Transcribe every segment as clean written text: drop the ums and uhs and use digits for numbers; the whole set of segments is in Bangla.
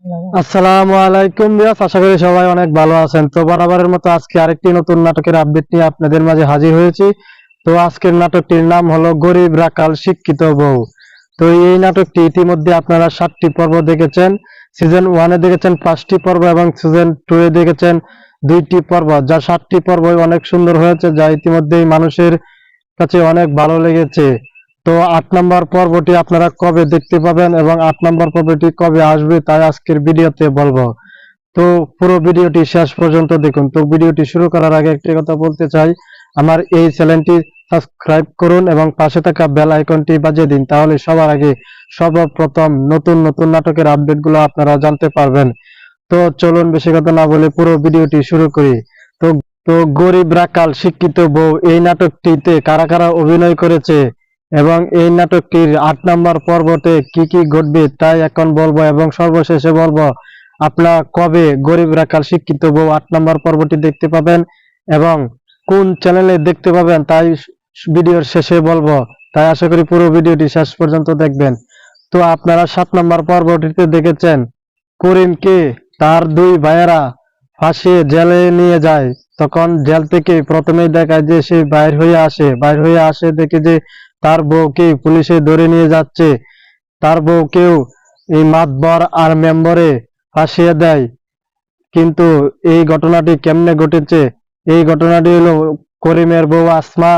আসসালামু আলাইকুম ভিউয়ার্স, আশা করি সবাই অনেক ভালো আছেন। তো বরাবরের মতো আজকে আরেকটি নতুন নাটকের আপডেট নিয়ে আপনাদের মাঝে হাজির হয়েছি। তো আজকের নাটকটির নাম হলো গরিব রাখাল শিক্ষিত বউ। তো এই নাটকটি ইতিমধ্যে আপনারা 7টি পর্ব দেখেছেন। সিজন 1-এ দেখেছেন 5টি পর্ব এবং সিজন 2-এ দেখেছেন 2টি পর্ব, যা 7টি পর্বই অনেক সুন্দর হয়েছে, যা ইতিমধ্যেই মানুষের কাছে অনেক ভালো লেগেছে। তো 8 নম্বর পর্বটি আপনারা কবে দেখতে পাবেন এবং 8 নম্বর পর্বটি কবে আসবে তাই আজকের ভিডিওতে বলবো। তো পুরো ভিডিওটি শেষ পর্যন্ত দেখুন। তো ভিডিওটি শুরু করার আগে একটি কথা বলতে চাই, আমার এই চ্যানেলটি সাবস্ক্রাইব করুন এবং পাশে থাকা বেল আইকনটি বাজিয়ে দিন, তাহলে সবার আগে সর্বপ্রথম নতুন নতুন নাটকের আপডেটগুলো আপনারা জানতে পারবেন। তো চলুন বেশি কথা না বলে পুরো ভিডিওটি শুরু করি। তো তো গরিব রাখাল শিক্ষিত বউ এই নাটকটিতে কারা কারা অভিনয় করেছে এবং এই নাটকটির 8 নম্বর পর্বতে কি কি ঘটবে তাই এখন বলবো এবং সর্বশেষে বলবো আপনারা কবে গরিব রাখাল শিক্ষিত বউ 8 নম্বর পর্বটি দেখতে পাবেন এবং কোন চ্যানেলে দেখতে পাবেন তাই ভিডিওর শেষে বলবো। তাই আশা করি পুরো ভিডিওটি শেষ পর্যন্ত দেখবেন। তো আপনারা 7 নম্বর পর্বটিতে দেখেছেন করিমকে তার দুই ভাইয়েরা ফাঁসিয়ে জেলে নিয়ে যায়। তখন জেল থেকে প্রথমেই দেখায় যে সে বাইর হয়ে আসে দেখে যে তার বউকে পুলিশে ধরে নিয়ে যাচ্ছে। তার বউকেও এই মাতবর আর মেম্বরে ফাঁসিয়ে দেয়। কিন্তু এই ঘটনাটি কেমনে ঘটেছে, এই ঘটনাটি হলো করিমের বউ আসমা,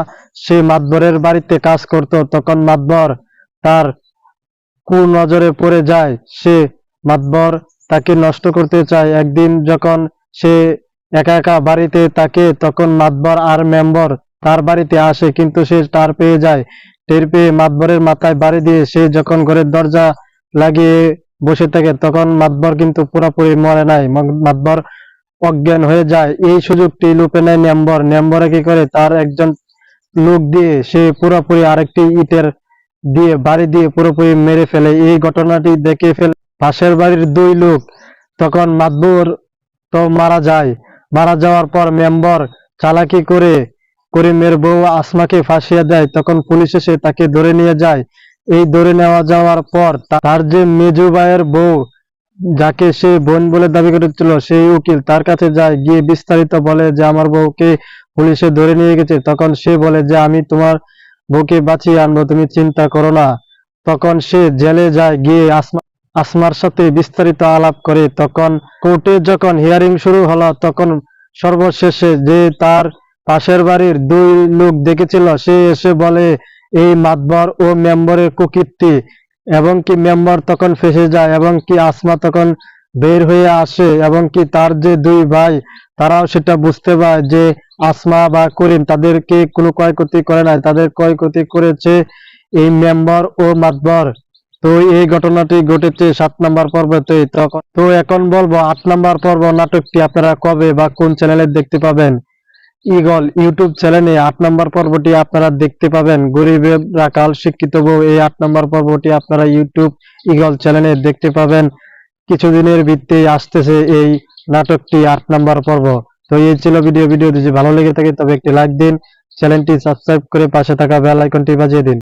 সে মাতবরের বাড়িতে কাজ করত। তখন মাতবর তার কুনজরে পড়ে যায়, সে মাতবর তাকে নষ্ট করতে চায়। একদিন যখন সে একা একা বাড়িতে থাকে তখন মাতবর আর মেম্বর তার বাড়িতে আসে, কিন্তু সে টের পেয়ে যায়। টের পেয়ে মাতবরের মাথায় বাড়ি দিয়ে সে যখন ঘরের দরজা লাগিয়ে বসে থাকে তখন মাতবর কিন্তু পুরোপুরি মরে নাই, মাতবর অজ্ঞান হয়ে যায়। এই সুযোগটি লুপে নেয় নেম্বর। নেম্বরে কি করে, তার একজন লোক দিয়ে সে পুরোপুরি আরেকটি ইটের দিয়ে বাড়ি দিয়ে পুরোপুরি মেরে ফেলে। এই ঘটনাটি দেখে ফেলে পাশের বাড়ির দুই লোক। তখন মাতবর তো মারা যায়। মারা যাওয়ার পর মেম্বর চালাকি করে করিমের বউ আসমাকে ফাঁসিয়ে দেয়। তখন পুলিশ এসে তাকে ধরে নিয়ে যায়। এই ধরে নেওয়া যাওয়ার পর তার যে মেজো ভাইয়ের বউ, যাকে সে বোন বলে দাবি করেছিল, সেই উকিল তার কাছে যায়, গিয়ে বিস্তারিত বলে যে আমার বউকে পুলিশে ধরে নিয়ে গেছে। তখন সে বলে যে আমি তোমার বউকে বাঁচিয়ে আনবো, তুমি চিন্তা করো না। তখন সে জেলে যায়, গিয়ে আসমার সাথে বিস্তারিত আলাপ করে। তখন কোর্টে যখন হিয়ারিং শুরু হলো তখন সর্বশেষে যে তার পাশের বাড়ির দুই লোক দেখেছিল সে এসে বলে এই মাতবর ও মেম্বরের কুকীর্তি, এবং কি মেম্বার তখন ফেঁসে যায় এবং কি আসমা তখন বের হয়ে আসে এবং কি তার যে দুই ভাই তারাও সেটা বুঝতে পারে যে আসমা বা করিম তাদেরকে কোনো ক্ষয়ক্ষতি করে নাই, তাদের ক্ষয়ক্ষতি করেছে এই মেম্বার ও মাতবর। তো এই ঘটনাটি ঘটেছে 7 নম্বর পর্বতে। তো এখন বলবো 8 নম্বর পর্ব নাটকটি আপনারা কবে বা কোন চ্যানেলে দেখতে পাবেন। ঈগল ইউটিউব চ্যানেলে 8 নম্বর পর্বটি আপনারা দেখতে পাবেন। গরিবের রাখাল শিক্ষিত বউ এই 8 নম্বর পর্বটি আপনারা ইউটিউব ঈগল চ্যানেলে দেখতে পাবেন। কিছুদিনের ভিত্তিতে আসতেছে এই নাটকটি 8 নম্বর পর্ব। তো এই ছিল ভিডিও যদি ভালো লেগে থাকে তবে একটি লাইক দিন, চ্যানেলটি সাবস্ক্রাইব করে পাশে থাকা বেল আইকনটি বাজিয়ে দিন।